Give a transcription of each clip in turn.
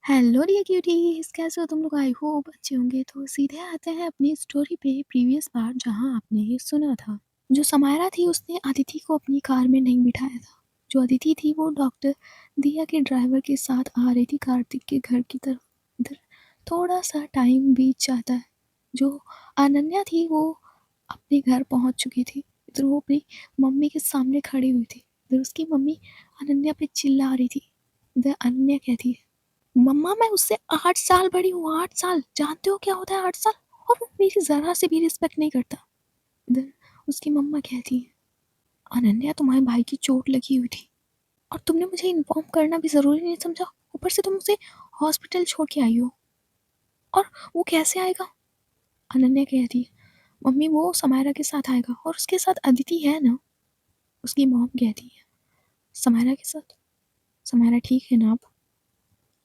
Hello dear cuties, कैसे हो तुम लोग? आई होप अच्छे होंगे। तो सीधे आते हैं अपनी स्टोरी पे, प्रीवियस पार्ट जहां आपने ये सुना था। जो समायरा थी उसने अदिति को अपनी कार में नहीं बिठाया था। जो अदिति थी वो डॉक्टर दिया के ड्राइवर के साथ आ रही थी कार्तिक के घर की तरफ। इधर थोड़ा सा टाइम बीत जाता है। जो अनन्या थी वो अपने घर पहुंच चुकी थी। इधर वो अपनी मम्मी के सामने खड़ी हुई थी। इधर उसकी मम्मी अनन्या पे चिल्ला रही थी। इधर अनन्या कहती है, मम्मा मैं उससे 8 साल बड़ी हूँ। 8 साल, जानते हो क्या होता है 8 साल? और वो मेरी जरा से भी रिस्पेक्ट नहीं करता। इधर उसकी मम्मा कहती है, अनन्या तुम्हारे भाई की चोट लगी हुई थी और तुमने मुझे इन्फॉर्म करना भी जरूरी नहीं समझा। ऊपर से तुम उसे हॉस्पिटल छोड़ के आई हो। और वो कैसे आएगा? अनन्या कहती है, मम्मी वो समायरा के साथ आएगा और उसके साथ अदिति है ना। उसकी मॉम कहती है, समायरा के साथ? समायरा ठीक है ना? आप?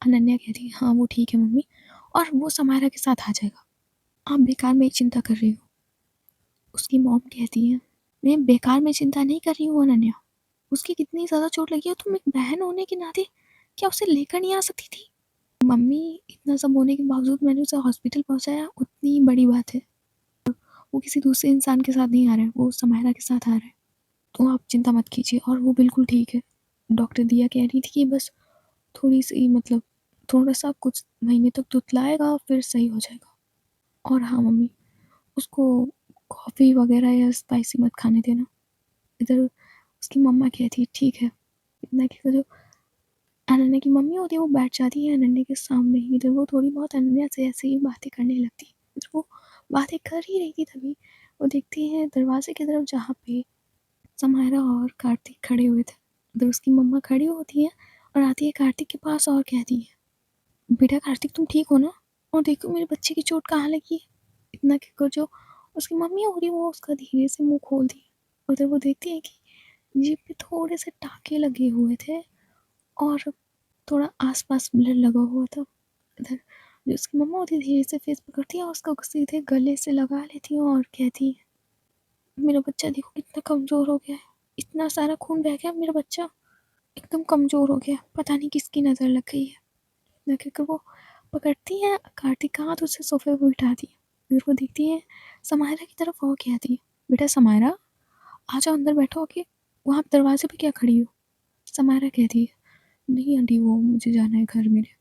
अनन्या कहती है, हाँ वो ठीक है मम्मी, और वो समायरा के साथ आ जाएगा। आप बेकार में चिंता कर रही हो। उसकी मॉम कहती है, मैं बेकार में चिंता नहीं कर रही हूँ अनन्या। उसकी कितनी ज़्यादा चोट लगी है, तुम एक बहन होने के नाते क्या उसे लेकर नहीं आ सकती थी? मम्मी इतना सब होने के बावजूद मैंने उसे हॉस्पिटल पहुंचाया, उतनी बड़ी बात है। वो किसी दूसरे इंसान के साथ नहीं आ रहा है, वो समायरा के साथ आ रहा है। तो आप चिंता मत कीजिए और वो बिल्कुल ठीक है। डॉक्टर दिया कह रही थी कि बस थोड़ी सी मतलब थोड़ा सा कुछ महीने तक तुतलाएगा फिर सही हो जाएगा। और हाँ मम्मी, उसको कॉफ़ी वगैरह या स्पाइसी मत खाने देना। इधर उसकी मम्मा कहती है, ठीक है। इतना कि जो अनन्या की मम्मी होती है वो बैठ जाती है अनन्या के सामने ही। इधर वो थोड़ी बहुत अनन्या से ऐसे ही बातें करने लगती है। इधर वो बातें कर ही रही थी तभी वो देखती है दरवाजे की तरफ जहाँ पे समायरा और कार्तिक खड़े हुए थे। इधर उसकी मम्मा खड़ी होती है और आती है कार्तिक के पास और कहती है, बेटा कार्तिक तुम ठीक हो ना? और देखो मेरे बच्चे की चोट कहाँ लगी है। इतना कहकर जो उसकी मम्मी होती है वो उसका धीरे से मुंह खोलती है। उधर वो देखती है कि जीभ पे थोड़े से टाके लगे हुए थे और थोड़ा आसपास ब्लड लगा हुआ था। इधर जो उसकी मम्मा होती है धीरे से फेस पकड़ती है और उसको सीधे गले से लगा लेती है और कहती है, मेरा बच्चा देखो कितना कमज़ोर हो गया है। इतना सारा खून बह गया, मेरा बच्चा एकदम कमज़ोर हो गया, पता नहीं किसकी नज़र लग गई है। देखकर वो पकड़ती है कार्तिक का हाथ, उसे सोफे पर बिठाती है। फिर वो देखती है समायरा की तरफ और कहती है, बेटा समायरा आ जाओ अंदर बैठो आके, वहाँ दरवाजे पे क्या खड़ी हो? समायरा कहती है, नहीं आंटी वो मुझे जाना है घर मेरे।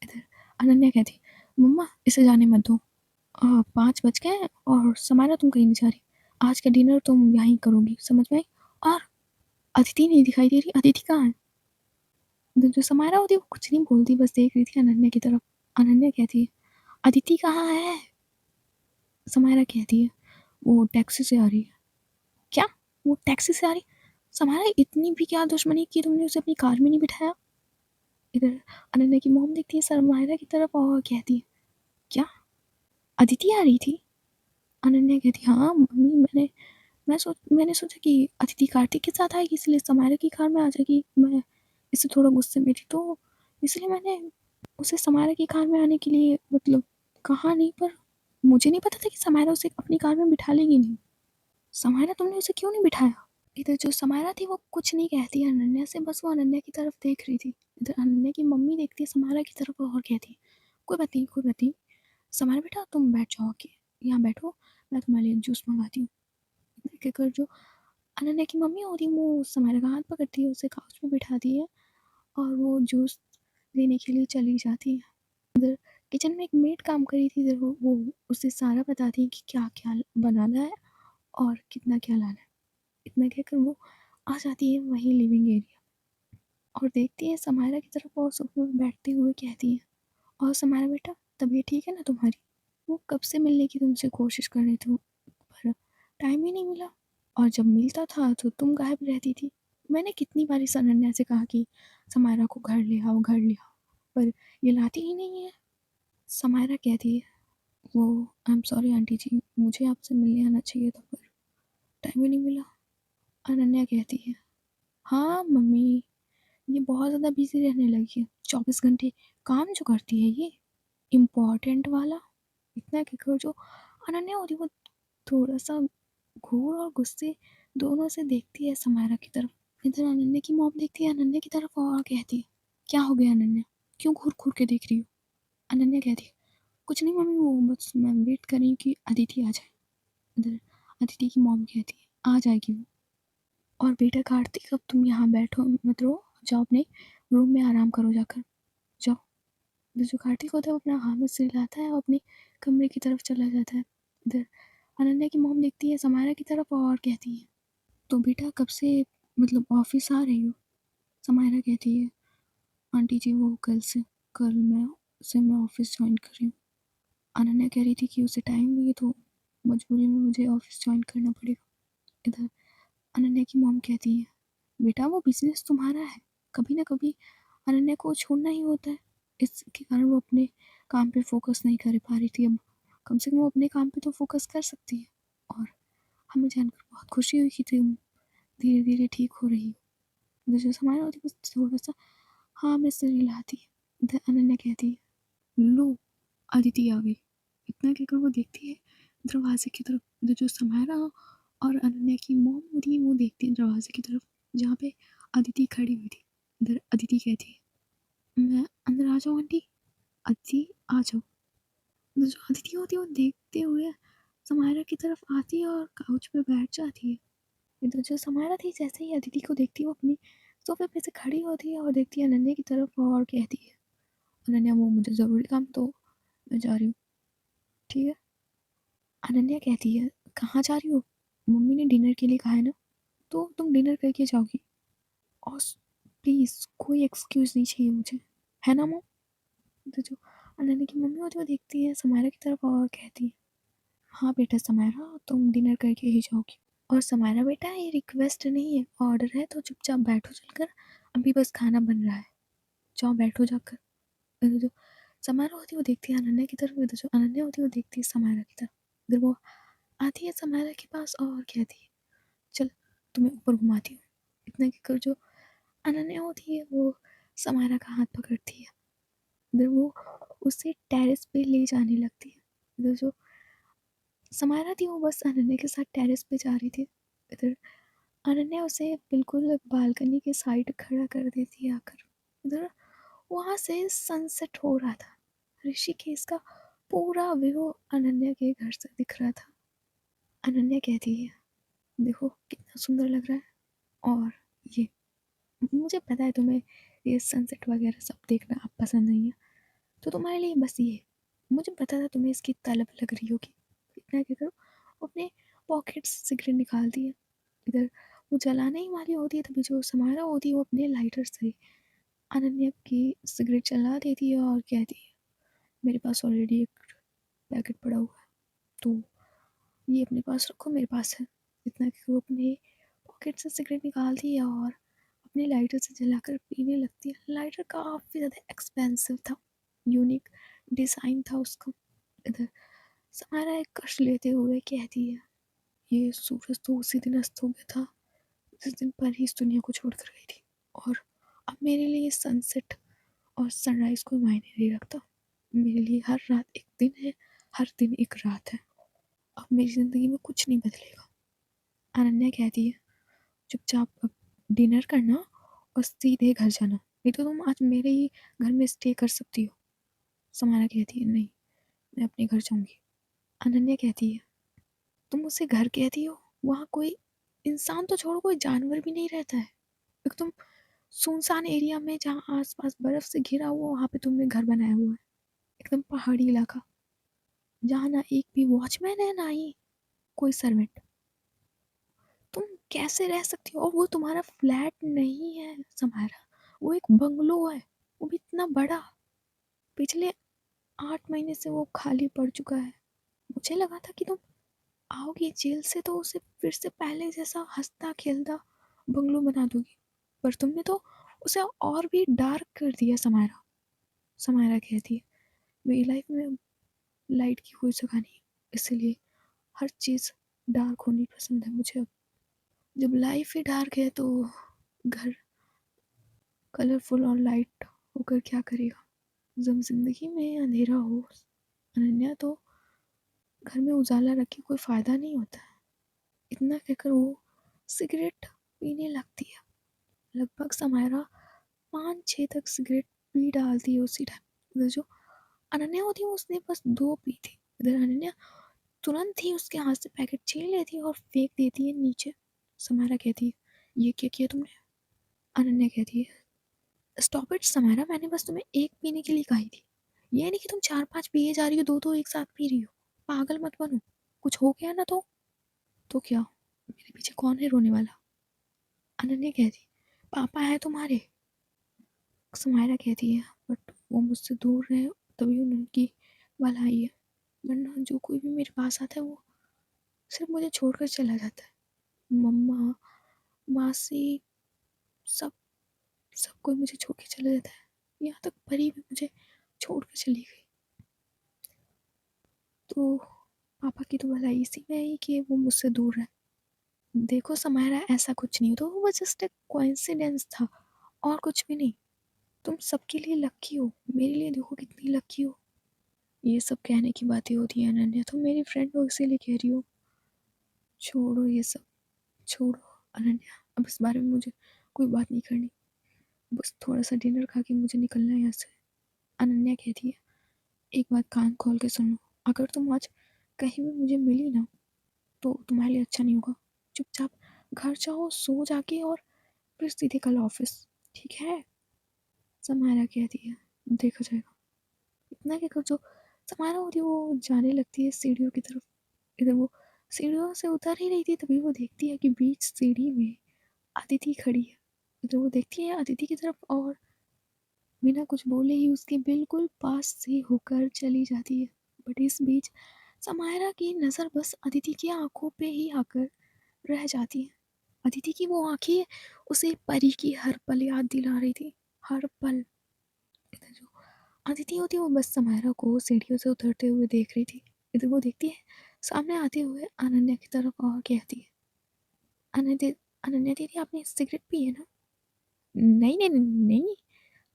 इधर अनन्या कहती है, मम्मा इसे जाने मत दो। 5 बज गए हैं और समायरा तुम कहीं नहीं जा रही। आज का डिनर तुम यहीं करोगी, समझ में आई? और अदिति नहीं दिखाई दे रही, अदिति कहाँ है? जो समायरा होती है वो कुछ नहीं बोलती, बस देख रही थी अनन्या की तरफ। अनन्या कहती है, अदिति कहाँ है? समायरा कहती है, वो टैक्सी से आ रही है। क्या? वो टैक्सी से आ रही? समायरा इतनी भी क्या दुश्मनी की तुमने उसे अपनी कार में नहीं बिठाया? इधर अनन्या की मॉम देखती है समायरा की तरफ और कहती है, क्या अदिति आ रही थी? अनन्या कहती है, हाँ मम्मी मैंने सोचा कि अदिति कार्तिक के साथ आएगी इसलिए समायरा की कार में आ जाएगी। मैं इससे थोड़ा गुस्से में थी तो इसलिए मैंने उसे समायरा की कार में आने के लिए मतलब कहा नहीं, पर मुझे नहीं पता था कि समायरा उसे अपनी कार में बिठा लेगी नहीं। समायरा तुमने उसे क्यों नहीं बिठाया? इधर जो समायरा थी वो कुछ नहीं कहती है अनन्या से, बस वो अनन्या की तरफ देख रही थी। इधर अनन्या की मम्मी देखती है समायरा की तरफ और कहती है, कोई बात नहीं कोई बात नहीं, समायरा बेटा तुम बैठ जाओ के, यहाँ बैठो, मैं तुम्हारे लिए जूस मंगाती हूँ। कहकर जो अनन्या की मम्मी होती है वो समायरा का हाथ पकड़ती है, उसे काउच पे बिठाती है और वो जूस देने के लिए चली जाती है। इधर किचन में एक मेड काम कर रही थी। इधर वो उसे सारा बताती है कि क्या क्या बनाना है और कितना क्या लाना है। इतना कहकर वो आ जाती है वहीं लिविंग एरिया और देखती है समायरा की तरफ और सोफे पर बैठते हुए कहती है, और समायरा बेटा तबीयत ठीक है ना तुम्हारी? वो कब से मिलने की तुमसे कोशिश कर रहे थे पर टाइम ही नहीं मिला, और जब मिलता था तो तुम गायब रहती थी। मैंने कितनी बार इस अनन्या से कहा कि समायरा को घर ले आओ घर ले आओ, पर ये लाती ही नहीं है। समायरा कहती है, वो आई एम सॉरी आंटी जी, मुझे आपसे मिलने आना चाहिए था पर टाइम ही नहीं मिला। अनन्या कहती है, हाँ मम्मी ये बहुत ज़्यादा बिजी रहने लगी है, 24 घंटे काम जो करती है ये इम्पोर्टेंट वाला। इतना कहकर जो अनन्या होती है वो थोड़ा सा घूर और गुस्से दोनों से देखती है समायरा की तरफ। इधर अनन्या की मॉम देखती है अनन्या की तरफ और कहती है, क्या हो गया अनन्या, क्यों घूर-घूर के देख रही हो? अनन्या कहती है, कुछ नहीं मम्मी, वो बस मैं वेट कर रही हूँ कि अदिति आ जाए। इधर अदिति की मॉम कहती है, आ जाएगी वो। और बेटा कार्तिक, अब तुम यहाँ बैठो मत रहो, जाओ अपने रूम में आराम करो जाकर, जाओ। इधर जो कार्तिक होता है वो अपना हाथ में सिर हिलाता है और अपने कमरे की तरफ चला जाता है। इधर अनन्या की मॉम देखती है समायरा की तरफ और कहती है, तो बेटा कब से मतलब ऑफिस आ रही हो? समायरा कहती है, आंटी जी वो कल मैं ऑफिस ज्वाइन कर रही हूँ। अनन्या कह रही थी कि उसे टाइम नहीं है तो मजबूरी में मुझे ऑफिस ज्वाइन करना पड़ेगा। इधर अनन्या की मॉम कहती है, बेटा वो बिजनेस तुम्हारा है, कभी ना कभी अनन्या को छोड़ना ही होता है। इसके कारण वो अपने काम पे फोकस नहीं कर पा रही थी। अब कम से कम वो अपने काम पे तो फोकस कर सकती है। और हमें जानकर बहुत खुशी हुई कि तुम धीरे धीरे ठीक हो रही हो। मुझे समाया होती बस थोड़ा सा हाँ में सिर हिलाती है। इधर अनन्या कहती है, लो अदिति आ गई। इतना कहकर वो देखती है दरवाजे की तरफ। इधर जो समायरा और अनन्या की मॉम होती है वो देखती है दरवाजे की तरफ जहाँ पे अदिति खड़ी हुई थी। इधर अदिति कहती है, मैं अंदर आ जाऊँ आंटी? अदिति आ जाओ। इधर जो अदिति होती है वो देखते हुए समायरा की तरफ आती है और काउच पे बैठ जाती है। इधर जो समायरा थी जैसे ही अदिति को देखती है वो अपनी सोफे पे से खड़ी होती है और देखती है अनन्या की तरफ और कहती है, अनन्या वो मुझे ज़रूरी काम तो मैं जा रही हूँ, ठीक है? अनन्या कहती है, कहाँ जा रही हो? मम्मी ने डिनर के लिए कहा है ना, तो तुम डिनर करके जाओगी। और प्लीज़ कोई एक्सक्यूज़ नहीं चाहिए मुझे, है ना मम्म? तो जो अनन्या की मम्मी होती है वो देखती है समायरा की तरफ और कहती है, हाँ बेटा समायरा तुम डिनर करके ही जाओगी। और समायरा बेटा ये रिक्वेस्ट नहीं है, ऑर्डर है, तो चुपचाप बैठो चलकर, अभी बस खाना बन रहा है, जाओ बैठो जाकर। इधर जो समायरा होती है वो देखती है अनन्या की तरफ, इधर जो अनन्या होती है वो देखती है समायरा की तरफ। इधर वो आती है समायरा के पास और कहती है, चल तुम्हें ऊपर घुमाती हूँ। इतना कहकर जो अनन्या होती है वो समायरा का हाथ पकड़ती है। इधर वो उसे टेरेस पे ले जाने लगती है। इधर जो समायरा थी वो बस अनन्या के साथ टेरेस पे जा रही थी। इधर अनन्या उसे बिल्कुल बालकनी के साइड खड़ा कर देती है आकर। इधर वहाँ से सनसेट हो रहा था। ऋषिकेश का पूरा व्यू अनन्या के घर से दिख रहा था। अनन्या कहती है, देखो कितना सुंदर लग रहा है। और ये मुझे पता है तुम्हें ये सनसेट वगैरह सब देखना अब पसंद नहीं है, तो तुम्हारे लिए बस ये, मुझे पता था तुम्हें इसकी तलब लग रही होगी। इतना क्या करो, अपने पॉकेट से सिगरेट निकालती है। इधर वो जलाने ही वाली होती है तभी जो समारा होती है वो अपने लाइटर से अनन्या की सिगरेट जला देती है और कहती है, मेरे पास ऑलरेडी एक पैकेट पड़ा हुआ है, तो ये अपने पास रखो, मेरे पास है। इतना कि वो अपने पॉकेट से सिगरेट निकालती है और अपने लाइटर से जलाकर पीने लगती है। लाइटर काफ़ी ज़्यादा एक्सपेंसिव था, यूनिक डिज़ाइन था उसका। इधर समारा एक कश लेते हुए कहती है, ये सूरज तो उसी दिन अस्त हो गया था जिस दिन परी इस दुनिया को छोड़ कर गई थी, और अब मेरे लिए सनसेट और सनराइज़ कोई मायने नहीं रखता। मेरे लिए हर रात एक दिन है, हर दिन एक रात है। अब मेरी ज़िंदगी में कुछ नहीं बदलेगा। अनन्या कहती है, चुपचाप अब डिनर करना और सीधे घर जाना, नहीं तो तुम आज मेरे ही घर में स्टे कर सकती हो। समारा कहती है, नहीं मैं अपने घर जाऊंगी। अनन्या कहती है, तुम उसे घर कहती हो, वहाँ कोई इंसान तो छोड़ो कोई जानवर भी नहीं रहता है। एकदम सुनसान एरिया में जहाँ आसपास बर्फ से घिरा हुआ वहाँ पे तुमने घर बनाया हुआ है। एकदम पहाड़ी इलाका जहाँ ना एक भी वॉचमैन है ना ही कोई सर्वेंट। तुम कैसे रह सकती हो? और वो तुम्हारा फ्लैट नहीं है समारा, वो एक बंगलो है, वो भी इतना बड़ा। पिछले 8 महीने से वो खाली पड़ चुका है। मुझे लगा था कि तुम आओगी जेल से तो उसे फिर से पहले जैसा हंसता खेलता बंगलो बना दोगी, पर तुमने तो उसे और भी डार्क कर दिया समारा। समारा कहती है, मेरी लाइफ में लाइट की कोई जगह नहीं, इसलिए हर चीज़ डार्क होनी पसंद है मुझे। अब जब लाइफ ही डार्क है तो घर कलरफुल और लाइट होकर क्या करेगा? जब जिंदगी में अंधेरा हो अनन्या, तो घर में उजाला रख के कोई फ़ायदा नहीं होता है। इतना कहकर वो सिगरेट पीने लगती है। लगभग समायरा 5-6 तक सिगरेट पी डालती है उसी टाइम। इधर जो अनन्या होती है उसने बस 2 पी थी। इधर अनन्या तुरंत ही उसके हाथ से पैकेट छीन लेती है और फेंक देती है नीचे। समायरा कहती है, "ये क्या किया तुमने?" अनन्या कहती है, "स्टॉप इट समायरा, मैंने बस तुम्हें 1 पीने के लिए कही थी। ये नहीं कि तुम 4-5 पिए जा रही हो, 2-2 एक साथ पी रही हो। पागल मत बनो। कुछ हो गया ना तो क्या? मेरे पीछे कौन है रोने वाला?" अनन्या कहती, "पापा है तुम्हारे।" समायरा कहती है, "बट वो मुझसे दूर रहे तभी उनकी भलाई है, वरना जो कोई भी मेरे पास आता है वो सिर्फ मुझे छोड़कर चला जाता है। मम्मा, मासी, सब सब कोई मुझे छोड़ के चला जाता है। यहाँ तक परी भी मुझे छोड़ कर चली गई। तो पापा की तो भलाई इसी में है कि वो मुझसे दूर है। देखो समायरा, ऐसा कुछ नहीं, तो वो जस्ट एक कोइंसिडेंस था और कुछ भी नहीं। तुम सबके लिए लकी हो, मेरे लिए देखो कितनी लकी हो।" ये सब कहने की बातें होती हैं अनन्या, तुम मेरी फ्रेंड हो इसीलिए कह रही हो। छोड़ो ये सब, छोड़ो अनन्या, अब इस बारे में मुझे कोई बात नहीं करनी। बस थोड़ा सा डिनर खा के मुझे निकलना है यहाँ से। अनन्या कहती है, "एक बात कान खोल के सुन लो, अगर तुम आज कहीं भी मुझे मिली ना तो तुम्हारे लिए अच्छा नहीं होगा। चुपचाप घर जाओ, सो जाके और फिर सीधे कल ऑफिस, ठीक है?" समायरा कहती है, "देखा जाएगा।" इतना कहकर जो समायरा होती है वो जाने लगती है सीढ़ियों की तरफ। इधर वो सीढ़ियों से उतर ही रही थी तभी वो देखती है कि बीच सीढ़ी में अदिति खड़ी है। इधर वो देखती है अदिति की तरफ और बिना कुछ बोले ही उसके बिल्कुल पास से होकर चली जाती है। बट इस बीच समायरा की नज़र बस अदिति की आंखों पे ही आकर रह जाती है। अदिति की वो आंखें उसे परी की हर पल याद दिला रही थी, हर पल। इधर जो अदिति होती है वो बस समायरा को सीढ़ियों से उतरते हुए देख रही थी। इधर वो देखती है सामने आते हुए अनन्या की तरफ और कहती है, "अनन्या अनन्या दीदी, आपने सिगरेट पी है ना?" "नहीं नहीं नहीं,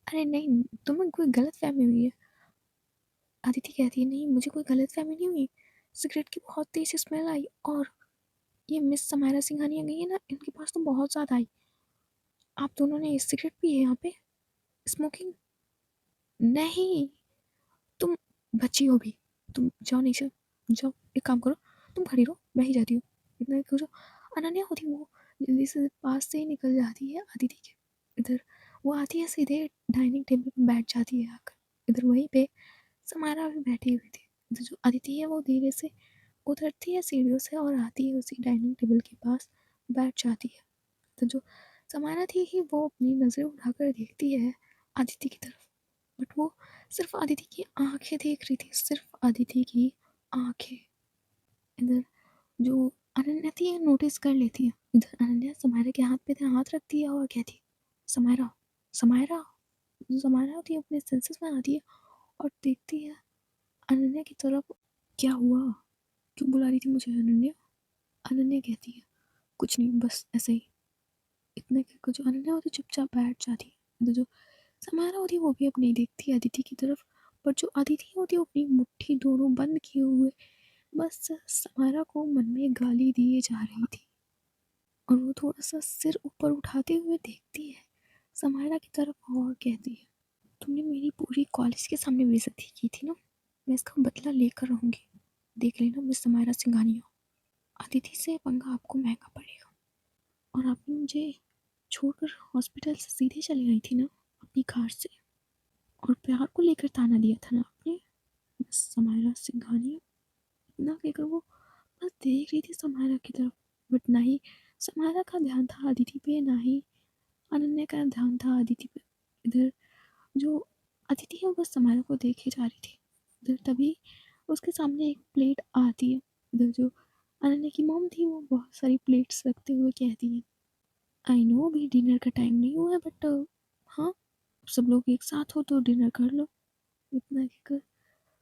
अरे नहीं, तुम्हें कोई गलत फहमी हुई है।" अदिति कहती है, "नहीं, मुझे कोई गलत फहमी नहीं हुई। सिगरेट की बहुत तेज स्मेल आई और ये मिस समायरा सिंघानिया गई है ना, इनके पास तो बहुत ज़्यादा आई। आप दोनों ने सिगरेट पी है यहाँ पे? स्मोकिंग?" "नहीं, तुम बच्ची हो भी, तुम जाओ नीचे, जाओ एक काम करो, तुम खड़ी रहो, मैं ही जाती हूँ।" इतना जो अनन्या होती है वो जल्दी से पास से ही निकल जाती है अदिति के। इधर वो आती है सीधे डाइनिंग टेबल पे बैठ जाती है आकर। इधर वहीं पे समायरा भी बैठी हुई थी। इधर जो अदिति है वो धीरे से उतरती है सीढ़ियों से और आती है उसी डाइनिंग टेबल के पास बैठ जाती है। तो जो समायरा थी ही वो अपनी नज़रें उठाकर देखती है अदिति की तरफ। बट वो सिर्फ अदिति की आंखें देख रही थी, सिर्फ अदिति की आंखें। इधर जो अनन्या थी ये नोटिस कर लेती है। इधर अनन्या समायरा के हाथ पे हाथ रखती है और कहती है, "समायरा, समायरा।" जो समायरा होती है अपने सेंसेस में आती है और देखती है अनन्या की तरफ। "क्या हुआ? क्यों बुला रही थी मुझे अनन्या?" अनन्या कहती है, "कुछ नहीं, बस ऐसे ही।" इतने कहकर जो अनन्या होती है चुपचाप बैठ जाती है। तो जो समायरा होती है वो भी अपनी देखती है अदिति की तरफ। पर जो अदिति होती है वो अपनी मुट्ठी दोनों बंद किए हुए बस समायरा को मन में गाली दिए जा रही थी। और वो थोड़ा सा सिर ऊपर उठाते हुए देखती है समायरा की तरफ और कहती है, "तुमने मेरी पूरी कॉलेज के सामने बेइज्जती की थी ना, मैं इसका बदला लेकर रहूंगी। देख लेना मिस समायरा सिंघानिया, अदिति से पंगा आपको महंगा पड़ेगा।" और आपने मुझे छोड़कर हॉस्पिटल से सीधे चली आई थी ना अपनी कार से, और प्यार को लेकर ताना दिया था ना आपने, मिस समायरा सिंघानिया। इतना कहकर वो बस देख रही थी समायरा की तरफ। बट ना ही समायरा का ध्यान था अदिति पे, ना ही अनन्या का ध्यान था अदिति पे। इधर जो अदिति है वो बस समायरा को देखे जा रही थी। इधर तभी उसके सामने एक प्लेट आती है। इधर जो अनन्या की मॉम थी वो बहुत सारी प्लेट्स रखते हुए कहती है, "आई नो अभी डिनर का टाइम नहीं हुआ है, बट हाँ, सब लोग एक साथ हो तो डिनर कर लो।" इतना कहकर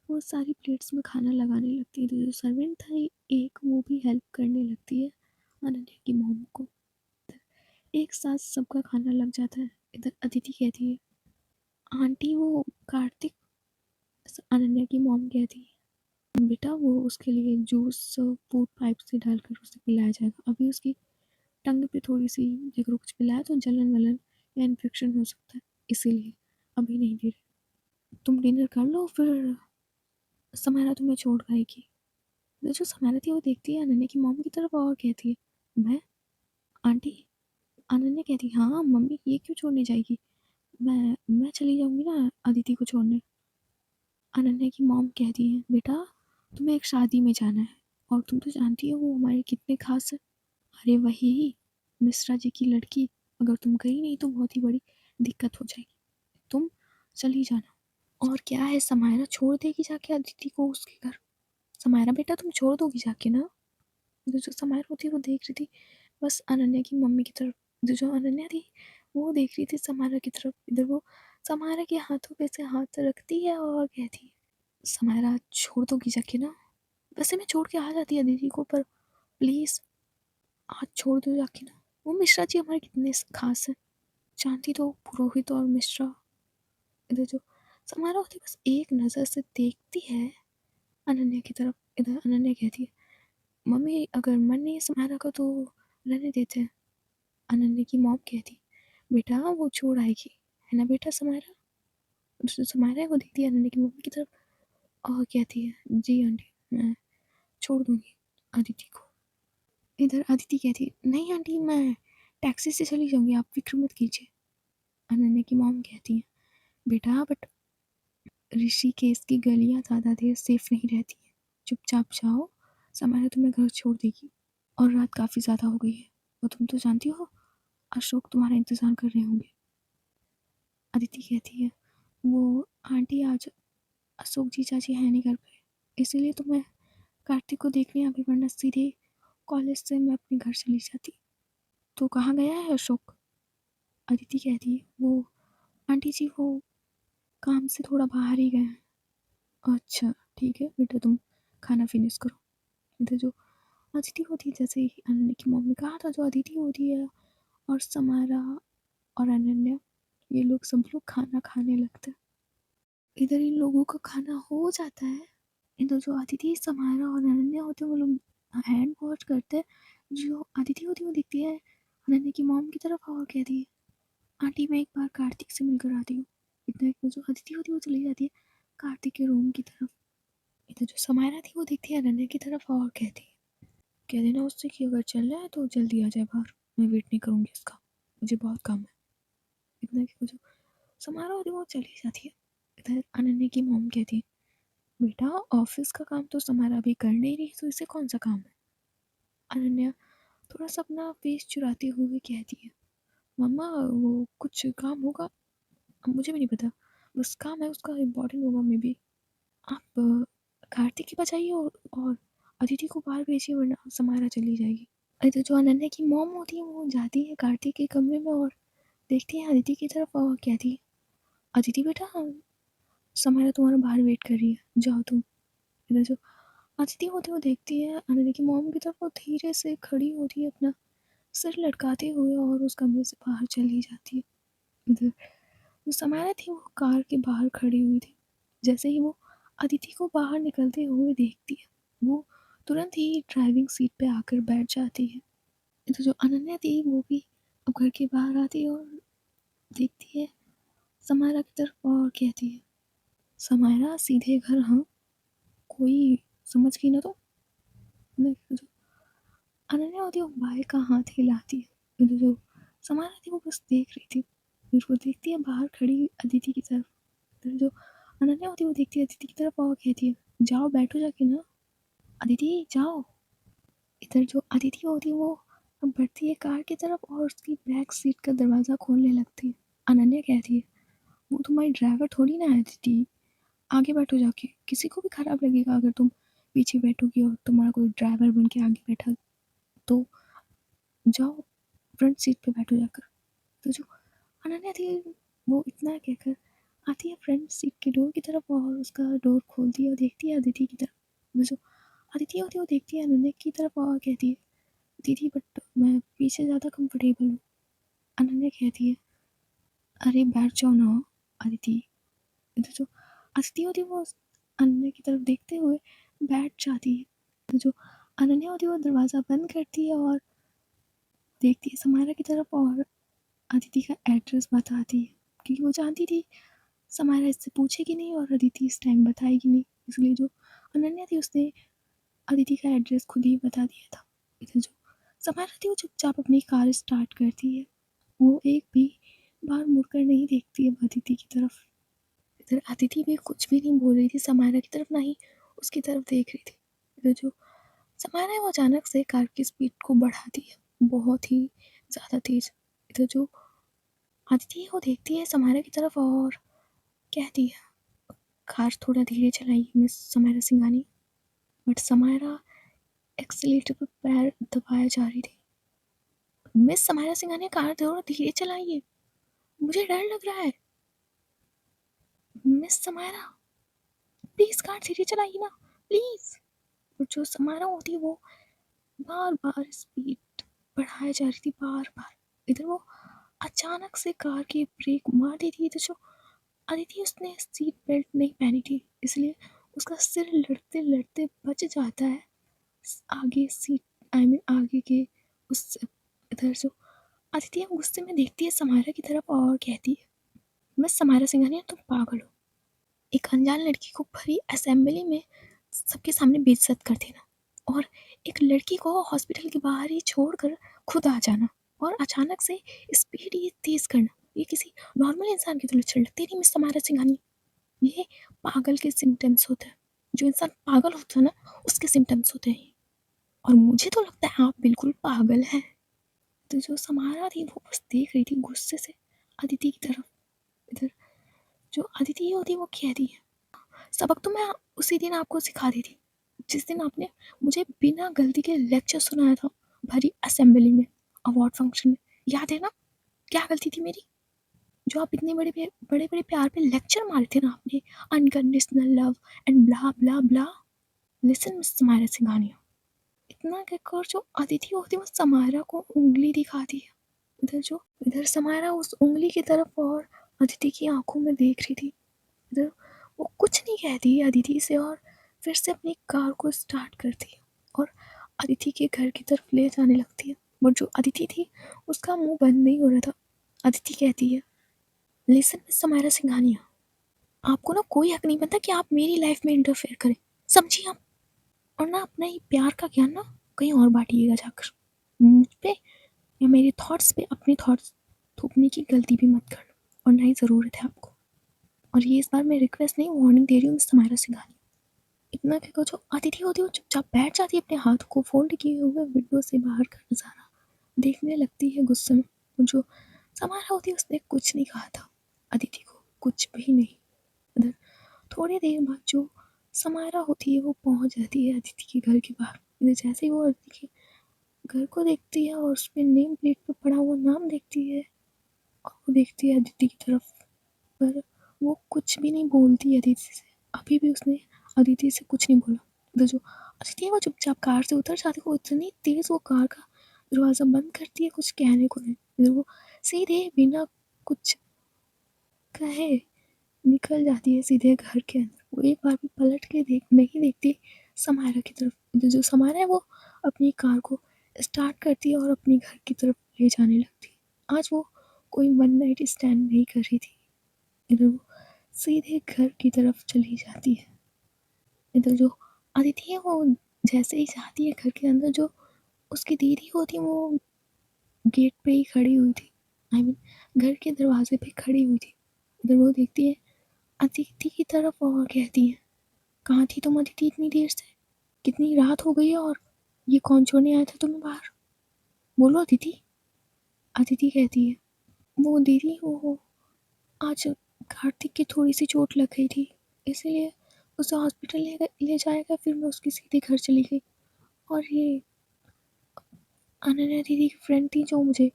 वो सारी प्लेट्स में खाना लगाने लगती है। तो जो सर्वेंट था एक, वो भी हेल्प करने लगती है अनन्या की मॉम को। एक साथ सबका खाना लग जाता है। इधर अदिति कहती है, "आंटी वो कार्तिक।" अनन्या की मॉम कहती है, "बेटा वो उसके लिए जूस फूड पाइप से डालकर उसे पिलाया जाएगा। अभी उसकी टंग पे थोड़ी सी अगर कुछ पिलाया तो जलन वलन या इन्फेक्शन हो सकता है, इसीलिए अभी नहीं दे रहे, तुम डिनर कर लो फिर समायरा तुम्हें छोड़ के आएगी। तो जो समायरा थी वो देखती है अनन्या की मॉम की तरफ और कहती है, मैं आंटी। अनन्या कहती है, हाँ मम्मी ये क्यों छोड़ने जाएगी, मैं चली जाऊंगी ना अदिति को छोड़ने। अनन्या की मॉम कहती है, बेटा तुम्हें एक शादी में जाना है और तुम तो जानती हो वो हमारे कितने खास है। अरे वही मिश्रा जी की लड़की, अगर तुम गई नहीं तो बहुत ही बड़ी दिक्कत हो जाएगी, तुम चली जाना। और क्या है, समायरा छोड़ देगी जाके अदिति को उसके घर। समायरा बेटा तुम छोड़ दोगी जाके ना। तो जो समायरा होती वो देख रही थी बस अनन्या की मम्मी की तरफ, जो अनन्या थी वो देख रही थी समायरा की तरफ। इधर वो समायरा के हाथों पे से हाथ रखती है और कहती है, समायरा छोड़ दोगी जाके ना। वैसे मैं छोड़ के आ जाती है दीदी को, पर प्लीज़ आज छोड़ दो जाके ना। वो मिश्रा जी हमारे कितने खास हैं, जानती तो हो, पुरोहित और मिश्रा। इधर जो समायरा होती बस एक नज़र से देखती है अनन्या की तरफ। इधर अनन्या कहती है, मम्मी अगर मन नहीं है समायरा का तो रहने देते हैं। अनन्या की मॉम कहती, बेटा वो छोड़ आएगी, है ना बेटा समायरा। जो समायरा है वो देखती है अनन्या की मम्मी की तरफ और कहती है, जी आंटी मैं छोड़ दूंगी अदिति को। इधर अदिति कहती है, नहीं आंटी मैं टैक्सी से चली जाऊंगी, आप फिक्र मत कीजिए। अनन्या की मॉम कहती है, बेटा बट ऋषिकेश की गलियां ज़्यादा देर सेफ नहीं रहती है, चुपचाप जाओ, समायरा तुम्हें घर छोड़ देगी। और रात काफ़ी ज़्यादा हो गई है और तुम तो जानती हो अशोक तुम्हारा इंतज़ार कर रहे होंगे। अदिति कहती है, वो आंटी आज अशोक जी चाची है नहीं घर पे, इसीलिए तो मैं कार्तिक को देखने आ गई, वरना सीधे कॉलेज से मैं अपने घर चली जाती। तो कहाँ गया है अशोक। अदिति कहती है, वो आंटी जी वो काम से थोड़ा बाहर ही गए हैं। अच्छा ठीक है बेटा तुम खाना फिनिश करो। इधर जो अदिति होती है, जैसे ही अनन्या की मम्मी कहा था, जो अदिति होती है और समारा और अनन्या ये लोग सब लोग खाना खाने लगते हैं। इधर इन लोगों का खाना हो जाता है। इधर जो अदिति समारा और अनन्या होते हैं वो लोग हैंड वॉश करते हैं। जो अदिति होती है वो दिखती है अनन्या की मॉम की तरफ और कहती है, आंटी मैं एक बार कार्तिक से मिलकर आती हूँ। इतना एक जो अदिति होती है वो चली जाती है कार्तिक के रूम की तरफ। इधर जो समायरा थी वो देखती है अनन्या की तरफ और कहती है, कह देना उससे कि अगर चल रहा है तो जल्दी आ जाए बाहर, मैं वेट नहीं करूँगी इसका, मुझे बहुत काम है। इतना कि जो समायरा होती है वो चली जाती है। इधर अनन्या की मॉम कहती है, बेटा ऑफिस का काम तो समायरा अभी कर नहीं रही तो इसे कौन सा काम है। अनन्या थोड़ा सा अपना फेस चुराते हुए कहती है, मम्मा वो कुछ काम होगा, अब मुझे भी नहीं पता, बस काम है उसका, इम्पोर्टेंट होगा मे बी। आप कार्तिक की बजाइए और अदिति को बाहर भेजिए वरना समायरा चली जाएगी। तो जो अनन्या की मॉम होती है वो जाती है कार्तिक के कमरे में और देखती है अदिति की तरफ और कहती है, अदिति बेटा समायरा तुम्हारा बाहर वेट कर रही है, जाओ तुम। इधर जो अदिति होती है वो देखती है अनन्या की मॉम की तरफ और धीरे से खड़ी होती है, अपना सिर लटकाते हुए और उस कमरे से बाहर चली जाती है। इधर जो समाया थी वो कार के बाहर खड़ी हुई थी। जैसे ही वो अदिति को बाहर निकलते हुए देखती है वो तुरंत ही ड्राइविंग सीट पे आकर बैठ जाती है। तो जो अनन्या थी वो भी अब घर के बाहर आती है और देखती है समायरा की तरफ और कहती है, समायरा सीधे घर, हाँ कोई समझ गई ना तो। जो अनन्या होती है वो बाइक का हाथ हिलाती है। जो समायरा थी वो बस देख रही थी, फिर वो देखती है बाहर खड़ी अदिति की तरफ। फिर जो अनन्या होती है वो देखती है अदिति की तरफ और कहती है, जाओ बैठो जाके ना, अदिति जाओ। इधर जो अदिति होती है वो अब बढ़ती है कार की तरफ और उसकी बैक सीट का दरवाज़ा खोलने लगती है। अनन्या कहती है, वो तुम्हारी ड्राइवर थोड़ी ना है अदिति, आगे बैठो जाके, किसी को भी खराब लगेगा अगर तुम पीछे बैठोगी और तुम्हारा कोई ड्राइवर बन के आगे बैठा, तो जाओ फ्रंट सीट पे बैठो जाकर। तो जो अनन्या थी वो इतना कहकर आती है फ्रंट सीट के डोर की तरफ और उसका डोर खोलती है और देखती है अदिति की तरफ। जो अदिति होती है वो देखती है अनन्या की तरफ और कहती है, दीदी बट मैं पीछे ज़्यादा कंफर्टेबल हूँ। अनन्या कहती है, अरे बैठ जाओ ना अदिति। इधर जो अदिति होती है वो अनन्या की तरफ देखते हुए बैठ जाती है। तो जो अनन्या होती है वो दरवाज़ा बंद करती है और देखती है समायरा की तरफ और अदिति का एड्रेस बताती है, क्योंकि वो जानती थी समायरा इससे पूछेगी नहीं और अदिति इस टाइम बताएगी नहीं, इसलिए जो अनन्या थी उसने अदिति का एड्रेस खुद ही बता दिया था। इधर जो समायरा थी वो चुपचाप अपनी कार स्टार्ट करती है, वो एक भी बार मुड़कर नहीं देखती है अदिति की तरफ। इधर अदिति भी कुछ भी नहीं बोल रही थी समायरा की तरफ, ना ही उसकी तरफ देख रही थी। इधर जो समायरा है वो अचानक से कार की स्पीड को बढ़ाती है, बहुत ही ज़्यादा तेज। इधर जो अदिति है वो देखती है समायरा की तरफ और कहती है, कार थोड़ा धीरे चलाइए miss Samaira Singhani. But Samaira accelerator पर पैर दबाए जा रही थी। मिस समायरा सिंघानिया, कार थोड़ा धीरे चलाइए, मुझे डर लग रहा है। मिस समायरा प्लीज कार धीरे चलाइए ना, प्लीज। और जो समायरा होती है वो बार बार स्पीड बढ़ाई जा रही थी, बार बार। इधर वो अचानक से कार की ब्रेक मार दी थी। इधर जो अदिति उसने सीट बेल्ट नहीं पहनी थी, इसलिए उसका सिर लड़ते लड़ते बच जाता है आगे सीट, आई मीन आगे के उस। इधर जो अदिति गुस्से में देखती है समायरा की तरफ और कहती है, मिस समायरा सिंघानिया तुम पागल हो, एक अनजान लड़की को भरी असेंबली में सबके सामने बेइज्जत कर देना, और एक लड़की को हॉस्पिटल के बाहर ही छोड़कर खुद आ जाना, और अचानक से स्पीड ये तेज करना, ये किसी नॉर्मल इंसान की तो लक्षण लगते नहीं मिस समायरा सिंघानिया। ये पागल के सिम्टम्स होते हैं, जो इंसान पागल होता है ना उसके सिम्टम्स होते हैं। और मुझे तो लगता है आप बिल्कुल पागल हैं। तो जो समारा थी वो बस देख रही थी गुस्से से अदिति की तरफ। इधर जो अदिति होती है वो कहती है, सबक तो मैं उसी दिन आपको सिखा दी थी जिस दिन आपने मुझे बिना गलती के लेक्चर सुनाया था भरी असेंबली में, अवार्ड फंक्शन में। याद है ना क्या गलती थी मेरी, जो आप इतने बड़े बड़े बड़े प्यार पे लेक्चर मारे थे ना आपने, unconditional love and blah blah blah. Listen miss Samaira Singhania, इतना कहकर जो अदिति होती है वो समायरा को उंगली दिखाती है। इधर समायरा उस उंगली की तरफ और अदिति की आंखों में देख रही थी। इधर वो कुछ नहीं कहती अदिति से और फिर से अपनी कार को स्टार्ट करती है और अदिति के घर की तरफ ले जाने लगती है। बट जो अदिति थी उसका मुंह बंद नहीं हो रहा था। अदिति कहती है, लिसन मिस समायरा सिंघानिया, आपको ना कोई हक नहीं बनता कि आप मेरी लाइफ में इंटरफेयर करें, समझिए आप। और ना अपना ही प्यार का ज्ञान ना कहीं और बांटिएगा जाकर, मुझ पे या मेरे थॉट्स पे अपने थॉट्स थोपने की गलती भी मत करना, और ना ही ज़रूरत है आपको। और ये इस बार मैं रिक्वेस्ट नहीं वार्निंग दे रही हूँ मिस समायरा सिंघानिया। इतना कहकर जो अतिथि होती है वो चुपचाप बैठ जाती है, अपने हाथ को फोल्ड किए हुए विंडो से बाहर का नज़ारा देखने लगती है गुस्से में। और जो समायरा होती है उसने कुछ नहीं कहा था अदिति को, कुछ भी नहीं। उधर थोड़ी देर बाद जो समायरा होती है वो पहुंच जाती है अदिति के घर के बाहर। इधर जैसे ही वो अदिति के घर को देखती है और उसमें नेम प्लेट पर पड़ा हुआ नाम देखती है और वो देखती है अदिति की तरफ, पर वो कुछ भी नहीं बोलती अदिति से। अभी भी उसने अदिति से कुछ नहीं बोला। तो जो अदिति है वो चुपचाप कार से उतर जाती है, वो इतनी तेज वो कार का दरवाज़ा बंद करती है, कुछ कहने को नहीं। फिर वो सीधे बिना कुछ कहे निकल जाती है सीधे घर के अंदर। वो एक बार भी पलट के नहीं देखती समायरा की तरफ। जो समायरा है वो अपनी कार को स्टार्ट करती है और अपने घर की तरफ ले जाने लगती है। आज वो कोई वन नाइट स्टैंड नहीं कर रही थी। इधर वो सीधे घर की तरफ चली जाती है। इधर जो अदिति है वो जैसे ही जाती है घर के अंदर, जो उसकी दीदी होती है वो गेट पे ही खड़ी हुई थी, आई मीन घर के दरवाजे पे खड़ी हुई थी। इधर वो देखती है अदिति की तरफ और कहती है, कहाँ थी तुम अदिति इतनी देर से, कितनी रात हो गई है और ये कौन छोड़ने आया था तुम्हें बाहर, बोलो अदिति। अदिति कहती है, वो दीदी वो आज कार्तिक की थोड़ी सी चोट लग गई थी, इसीलिए उसे हॉस्पिटल ले जाया गया, फिर मैं उसके सीधे घर चली गई। और ये अनन्या दीदी की फ्रेंड थी जो मुझे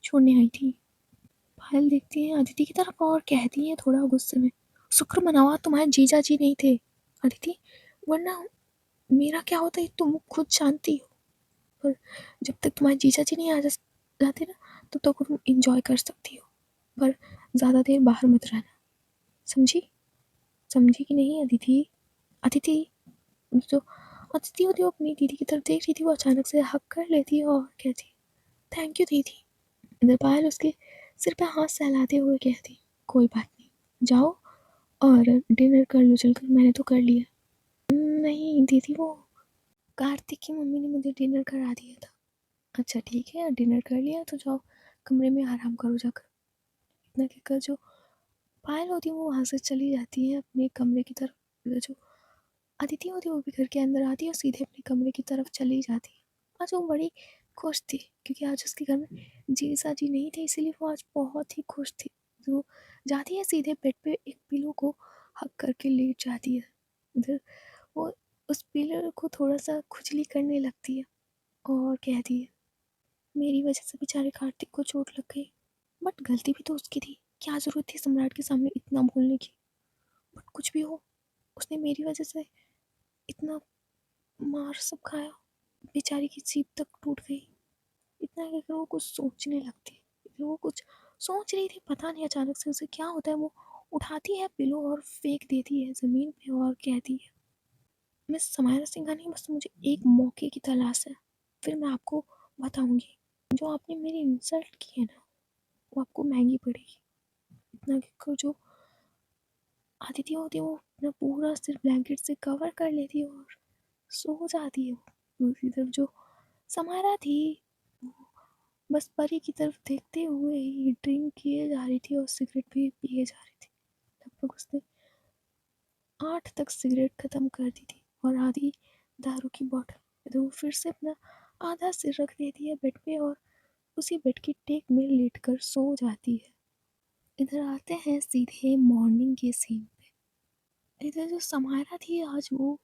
छोड़ने आई थी। पायल देखती है अदिति की तरफ और कहती है थोड़ा गुस्से में, शुक्र मनाओ तुम्हारे जीजा जी नहीं थे अदिति, वरना मेरा क्या होता है तुम खुद जानती हो। पर जब तक तुम्हारे जीजा जी नहीं आ जाते ना तब तक तुम इंजॉय कर सकती हो, पर ज़्यादा देर बाहर मत रहना, समझी। समझी कि नहीं अदिति। अदिति जो अदिति होती है वो अपनी दीदी की तरफ देख रही थी, वो अचानक से हक कर लेती है और कहती, थैंक यू दीदी। इधर पायल उसके सिर पे हाथ सहलाते हुए कहती, कोई बात नहीं, जाओ और डिनर कर लो चलकर, मैंने तो कर लिया। नहीं दीदी, वो कार्तिक की मम्मी ने मुझे डिनर करा दिया था। अच्छा ठीक है, डिनर कर लिया तो जाओ कमरे में आराम करो जाकर। इतना कहकर जो पायल होती है वो वहाँ से चली जाती है अपने कमरे की तरफ। जो अदिति होती है वो भी घर के अंदर आती है और सीधे अपने कमरे की तरफ चली जाती है। आज वो बड़ी खुश थी क्योंकि आज उसके घर में जीजा जी नहीं थे, इसीलिए वो आज बहुत ही खुश थी। वो जाती है सीधे बेड पे, एक पिलो को हक करके लेट जाती है। उधर वो उस पिलो को थोड़ा सा खुजली करने लगती है और कहती है, मेरी वजह से बेचारे कार्तिक को चोट लग गई, बट गलती भी तो उसकी थी। क्या ज़रूरत थी सम्राट के सामने इतना बोलने की। बट कुछ भी हो, उसने मेरी वजह से इतना मार सब खाया, बेचारी की जीभ तक टूट गई। इतना कहकर वो कुछ सोचने लगती है। वो कुछ सोच रही थी, पता नहीं अचानक से उसे क्या होता है। वो उठाती है पिलो और फेंक देती है ज़मीन पे और कहती है, मिस समायरा सिंघानिया, बस मुझे एक मौके की तलाश है, फिर मैं आपको बताऊंगी। जो आपने मेरी इंसल्ट की है ना, वो आपको महंगी पड़ेगी। इतना कहकर जो आदित्य होती है वो अपना पूरा सिर ब्लैंकेट से कवर कर लेती है और सो जाती है। दूसरी तरफ जो समारा थी वो बस परी की तरफ देखते हुए ही ड्रिंक किए जा रही थी और सिगरेट भी पिए जा रही थी। लगभग उसने 8 तक सिगरेट ख़त्म कर दी थी और आधी दारू की बॉटल। तो वो फिर से अपना आधा सिर रख देती है बेड पे और उसी बेड की टेक में लेट कर सो जाती है। इधर आते हैं सीधे मॉर्निंग के सीन पे। इधर जो समारा थी आज वो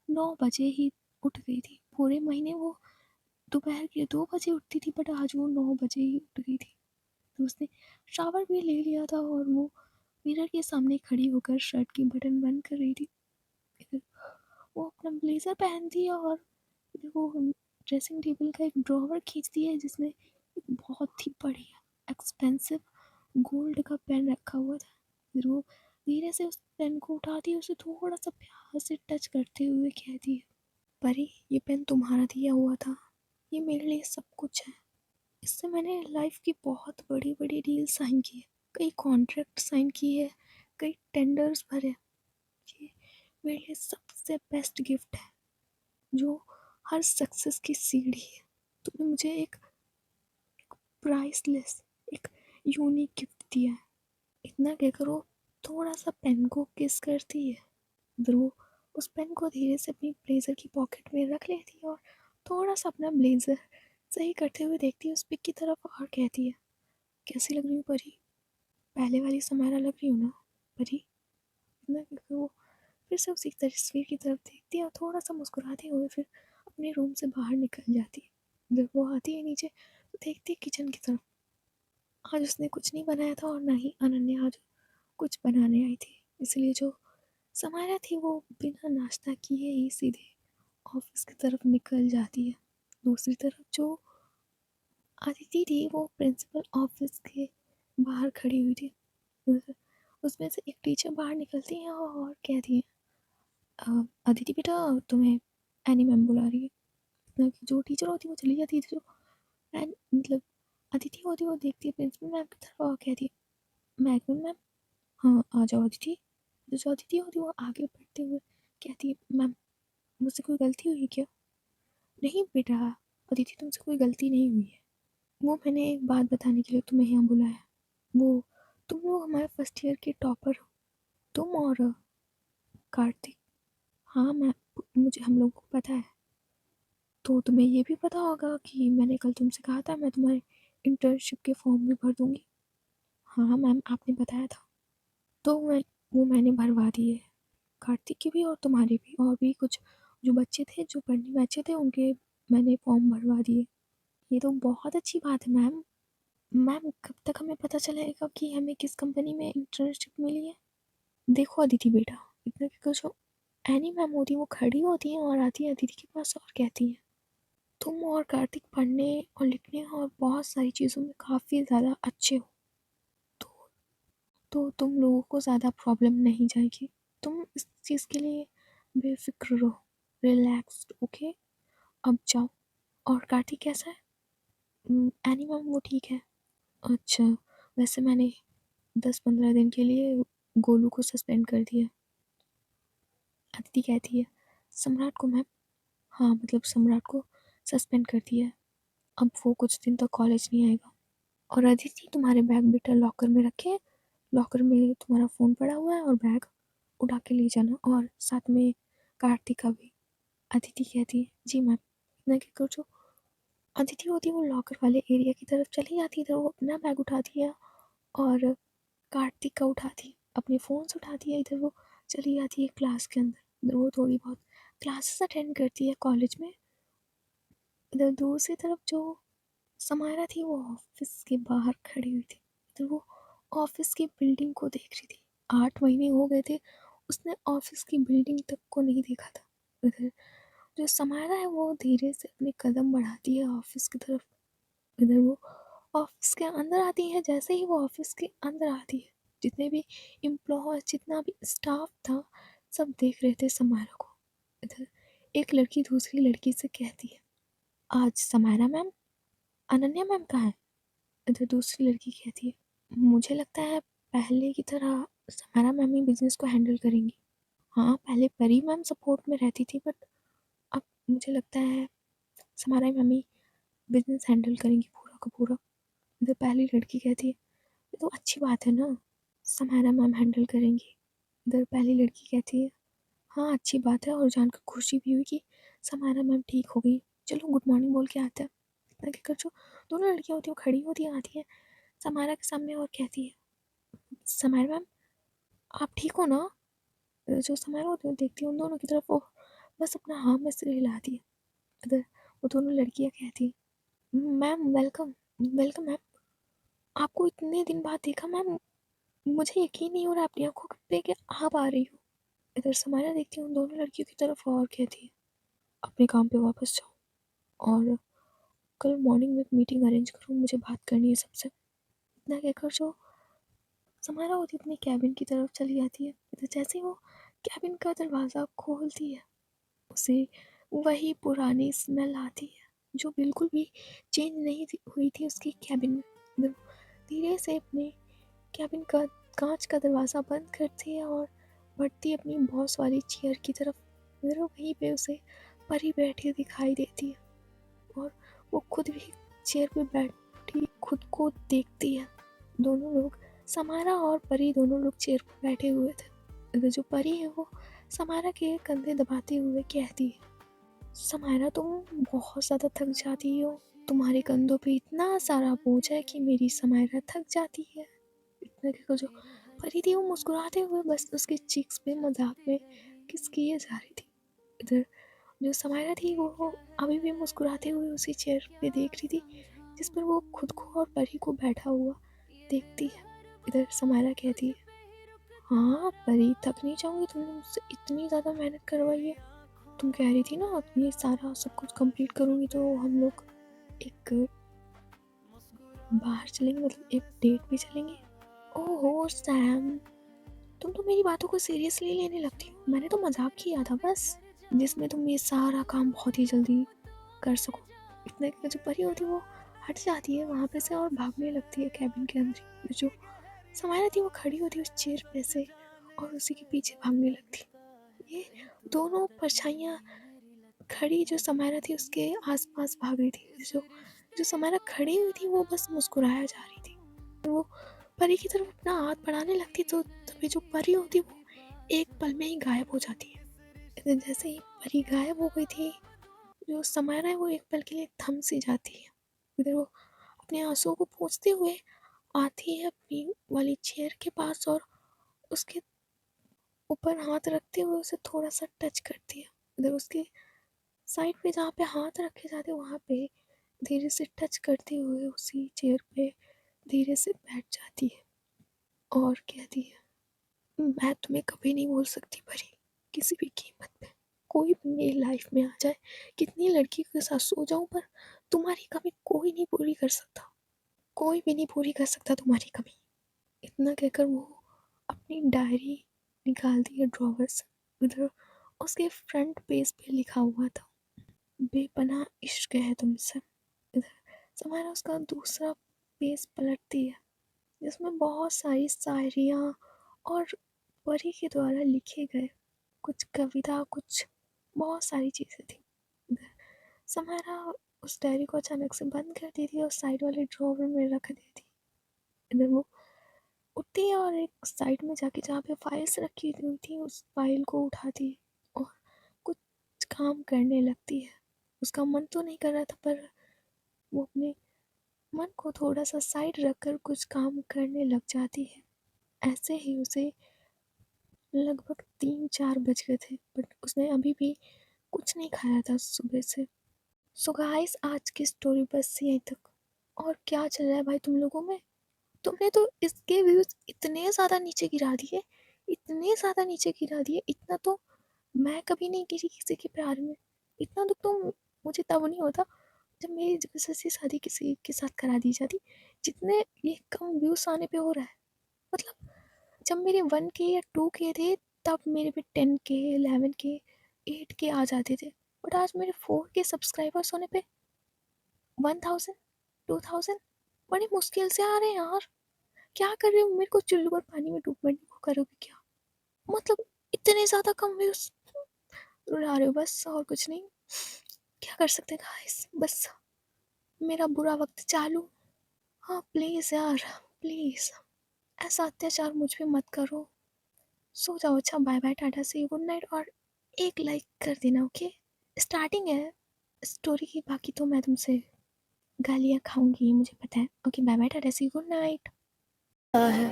9 बजे ही उठ गई थी। पूरे महीने वो दोपहर के 2 बजे उठती थी, बट आज वो 9 बजे ही उठ गई थी। तो उसने शावर भी ले लिया था और वो मिरर के सामने खड़ी होकर शर्ट की बटन बंद कर रही थी। इधर वो अपना ब्लेज़र पहनती है और इधर वो ड्रेसिंग टेबल का एक ड्रॉवर खींचती है जिसमें एक बहुत ही बढ़िया एक्सपेंसिव गोल्ड का पेन रखा हुआ था। फिर वो धीरे से उस पेन को उठाती है, उसे थोड़ा सा प्यार से टच करते हुए कहती है, परी ये पेन तुम्हारा दिया हुआ था, ये मेरे लिए सब कुछ है। इससे मैंने लाइफ की बहुत बड़ी बड़ी डील साइन की है, कई कॉन्ट्रैक्ट साइन किए है, कई टेंडर्स भरे। ये मेरे लिए सबसे बेस्ट गिफ्ट है जो हर सक्सेस की सीढ़ी है। तुमने मुझे एक प्राइसलेस, एक यूनिक गिफ्ट दिया है। इतना कहकर वो थोड़ा सा पेन को किस करती है। फिर वो उस पेन को धीरे से अपनी ब्लेज़र की पॉकेट में रख लेती है और थोड़ा सा अपना ब्लेज़र सही करते हुए देखती है उस पिक की तरफ और कहती है, कैसी लग रही हूँ परी? पहले वाली समारा लग रही हूँ ना परी? इतना कहकर वो फिर से उसी तस्वीर की तरफ देखती है और थोड़ा सा मुस्कुराते हुए फिर अपने रूम से बाहर निकल जाती है। जब वो आती है नीचे तो देखती है किचन की तरफ। आज उसने कुछ नहीं बनाया था और ना ही अनन्या आज कुछ बनाने आई थी, इसलिए जो समाया थी वो बिना नाश्ता किए ही सीधे ऑफिस की तरफ निकल जाती है। दूसरी तरफ जो अदिति थी वो प्रिंसिपल ऑफिस के बाहर खड़ी हुई थी। उसमें से एक टीचर बाहर निकलती है और कहती है, अदिति बेटा तुम्हें एनी मैम बुला रही है। मतलब कि जो टीचर होती है वो चली जाती है, जो एन मतलब अदिति होती है वो देखती है प्रिंसिपल मैम की तरफ और कहती है, मैडम मैम, हाँ आ जाओ अदिति। जो अदिति होती है वो आगे बढ़ते हुए कहती है, मैम मुझसे कोई गलती हुई क्या? नहीं बेटा अदिति, तुमसे कोई गलती नहीं हुई है। वो मैंने एक बात बताने के लिए तुम्हें यहाँ बुलाया। वो तुम लोग हमारे फर्स्ट ईयर के टॉपर हो, तुम और कार्तिक। हाँ मैं, मुझे हम लोगों को पता है। तो तुम्हें ये भी पता होगा कि मैंने कल तुमसे कहा था मैं तुम्हारे इंटर्नशिप के फॉर्म भी भर दूंगी। हाँ मैम आपने बताया था। तो मैंने भरवा दिए, कार्तिक की भी और तुम्हारी भी, और भी कुछ जो बच्चे थे जो पढ़ने में अच्छे थे उनके मैंने फॉर्म भरवा दिए। ये तो बहुत अच्छी बात है मैम। मैम कब तक हमें पता चलेगा कि हमें किस कंपनी में इंटर्नशिप मिली है? देखो अदिति बेटा, इतना कि जो एनी मैम होती है वो खड़ी होती है और आती है अदिति के पास और कहती है, तुम और कार्तिक पढ़ने और लिखने और बहुत सारी चीज़ों में काफ़ी ज़्यादा अच्छे हो। तो तुम लोगों को ज़्यादा प्रॉब्लम नहीं जाएगी। तुम इस चीज़ के लिए बेफिक्र रहो, रिलैक्स्ड, ओके? अब जाओ। और कार्तिक कैसा है? एनी मैम वो ठीक है। अच्छा, वैसे मैंने 10-15 दिन के लिए गोलू को सस्पेंड कर दिया। अदिति कहती है सम्राट को मैम, हाँ मतलब सम्राट को सस्पेंड कर दिया है, अब वो कुछ दिन तक कॉलेज नहीं आएगा। और अदिति तुम्हारे बैग बेटा लॉकर में रखे, लॉकर में तुम्हारा फ़ोन पड़ा हुआ है और बैग उठा के ले जाना, और साथ में कार्तिक का भी। अदिति कहती है जी मैम। इतना क्या कर जो अदिति होती है वो लॉकर वाले एरिया की तरफ चली जाती है, इधर वो अपना बैग उठाती है और कार्तिक का उठाती है, अपने फ़ोन से उठाती है, इधर वो चली जाती है क्लास के अंदर, इधर वो थोड़ी बहुत क्लासेस अटेंड करती है कॉलेज में। इधर दूसरी तरफ जो समायरा थी वो ऑफिस के बाहर खड़ी हुई थी, इधर वो ऑफिस की बिल्डिंग को देख रही थी। 8 महीने हो गए थे उसने ऑफिस की बिल्डिंग तक को नहीं देखा था। इधर जो समायरा है वो धीरे से अपने कदम बढ़ाती है ऑफिस की तरफ। इधर वो ऑफिस के अंदर आती है, जैसे ही वो ऑफिस के अंदर आती है जितने भी एम्प्लॉय जितना भी स्टाफ था सब देख रहे थे समायरा को। इधर एक लड़की दूसरी लड़की से कहती है आज समायरा मैम, अनन्या मैम कहाँ है? इधर दूसरी लड़की कहती है मुझे लगता है पहले की तरह समायरा मैम ही बिजनेस को हैंडल करेंगी। हाँ पहले परी मैम सपोर्ट में रहती थी बट अब मुझे लगता है समायरा मैम ही बिजनेस हैंडल करेंगी पूरा का पूरा। इधर पहली लड़की कहती है ये तो अच्छी बात है ना, समायरा मैम हैंडल करेंगी। इधर पहली लड़की कहती है हाँ अच्छी बात है और जानकर खुशी भी हुई कि समायरा मैम ठीक हो गई, चलो गुड मॉर्निंग बोल के आते हैं। इतना कहकर जो दोनों लड़कियाँ होती हैं वो खड़ी होती हैं, आती हैं समायरा के सामने और कहती है समायरा मैम आप ठीक हो ना? जो समायरा होती है वो देखती है उन दोनों की तरफ, वो बस अपना हाँ में सिर हिलाती है। इधर वो दोनों लड़कियाँ कहती हैं मैम वेलकम, वेलकम मैम, आपको इतने दिन बाद देखा मैम, मुझे यकीन नहीं हो रहा अपनी आंखों पे कि आप आ रही हो। इधर समायरा देखती है उन दोनों लड़कियों की तरफ और कहती है अपने काम पे वापस जाओ और कल मॉर्निंग में एक मीटिंग अरेंज करो, मुझे बात करनी है सबसे। इतना कहकर जो समायरा होती अपनी कैबिन की तरफ चली जाती है। तो जैसे ही वो कैबिन का दरवाज़ा खोलती है उसे वही पुरानी स्मेल आती है जो बिल्कुल भी चेंज नहीं हुई थी उसकी कैबिन में। वो धीरे से अपने कैबिन का कांच का दरवाज़ा बंद करती है और बढ़ती अपनी बॉस वाली चेयर की तरफ। फिर वहीं पे उसे परी बैठी दिखाई देती है और वो खुद भी चेयर पे बैठी खुद को देखती है। दोनों लोग समारा और परी दोनों लोग चेयर पर बैठे हुए थे। जो परी है वो समारा के कंधे दबाते हुए कहती है समारा तुम बहुत ज़्यादा थक जाती हो, तुम्हारे कंधों पे इतना सारा बोझ है कि मेरी समारा थक जाती है। इतने को जो परी थी वो मुस्कुराते हुए बस उसके चीक्स पे मजाक में किस किए जा रही थी। इधर जो समायरा थी वो अभी भी मुस्कुराते हुए उसी चेयर पे देख रही थी जिस पर वो खुद को और परी को बैठा हुआ देखती है। इधर समायरा कहती है हाँ परी थक नहीं जाऊंगी, तुमने मुझसे इतनी ज़्यादा मेहनत करवाई है, तुम कह रही थी ना ये सारा सब कुछ कंप्लीट करूंगी तो हम लोग एक बाहर चलेंगे, मतलब एक डेट पे चलेंगे। ओहो सैम तुम तो मेरी बातों को सीरियसली लेने लगती हो, मैंने तो मजाक किया था बस, जिसमें तुम ये सारा काम बहुत ही जल्दी कर सको। इतने की जो परी होती है वो हट जाती है वहाँ पे से और भागने लगती है कैबिन के अंदर। जो समाया थी वो खड़ी होती है उस चेयर पे से और उसी के पीछे भागने लगती। ये दोनों परछाइयाँ खड़ी जो समाया थी उसके आसपास भाग रही थी। जो जो समाया खड़ी हुई थी वो बस मुस्कुराया जा रही थी। वो परी की तरफ अपना हाथ बढ़ाने लगती तो तभी जो परी होती वो एक पल में ही गायब हो जाती है। जैसे ही परी गायब हो गई थी जो समायरा है वो एक पल के लिए थम सी जाती है। फिर वो अपने आंसुओं को पोंछते हुए आती है अपनी वाली चेयर के पास और उसके ऊपर हाथ रखते हुए उसे थोड़ा सा टच करती है। इधर उसके साइड पे जहाँ पे हाथ रखे जाते हैं वहाँ पे धीरे से टच करते हुए उसी चेयर पे धीरे से बैठ जाती है और कहती है मैं तुम्हें कभी नहीं भूल सकती परी, किसी भी कीमत पे कोई भी मेरी लाइफ में आ जाए, कितनी लड़की के साथ सो जाऊं पर तुम्हारी कमी कोई नहीं पूरी कर सकता, कोई भी नहीं पूरी कर सकता तुम्हारी कमी। इतना कहकर वो अपनी डायरी निकालती है ड्रॉवर से। उधर उसके फ्रंट पेज पे लिखा हुआ था बेपनाह इश्क है तुमसे। इधर समारा उसका दूसरा पेज पलटती है जिसमें बहुत सारी शायरियाँ और परी के द्वारा लिखे गए कुछ कविता, कुछ बहुत सारी चीज़ें थी। समायरा उस डायरी को अचानक से बंद कर देती और साइड वाले ड्रॉवर में रख देती। इधर वो उठती है और एक साइड में जाके जहाँ पे फाइल्स रखी हुई थी उस फाइल को उठाती है और कुछ काम करने लगती है। उसका मन तो नहीं कर रहा था, पर वो अपने मन को थोड़ा सा साइड रखकर कुछ काम करने लग जाती है। ऐसे ही उसे लगभग 3-4 बज गए थे, बट उसने अभी भी कुछ नहीं खाया था सुबह से। सो गाइस, आज की स्टोरी बस यहीं तक। और क्या चल रहा है भाई तुम लोगों में? तुमने तो इसके व्यूज़ इतने ज़्यादा नीचे गिरा दिए, इतने ज़्यादा नीचे गिरा दिए, इतना तो मैं कभी नहीं गिरी किसी के प्यार में। इतना दुःख तो मुझे तब नहीं होता जब मेरी ज़बरदस्ती शादी किसी के साथ करा दी जाती, जितने ये कम व्यूज़ आने पे हो रहा है। मतलब जब मेरे 1K या 2K थे, तब मेरे पे 10K, 11K, 8K आ जाते थे। बट आज मेरे 4K सब्सक्राइबर्स होने पे 1000, 2000 बड़ी मुश्किल से आ रहे हैं यार। क्या कर रहे हो? मेरे को चुल्लू और पानी में डूब मरने को करोगे क्या? मतलब इतने ज़्यादा कम व्यूज़, रुला रहे हो बस, और कुछ नहीं। क्या कर सकते हैं गाइस, बस मेरा बुरा वक्त चालू। हाँ प्लीज़ यार, प्लीज़ ऐसा अत्याचार मुझ पे मत करो। सो जाओ, अच्छा bye bye, tata see you, good night. और एक लाइक कर देना, ओके? स्टार्टिंग है स्टोरी की, बाकी तो मैं तुमसे गालियाँ खाऊंगी, मुझे पता है। Okay bye bye, tata see you, good night.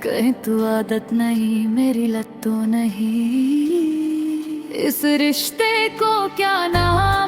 कहीं तू आदत नहीं मेरी लत तो नहीं, इस रिश्ते को क्या नाम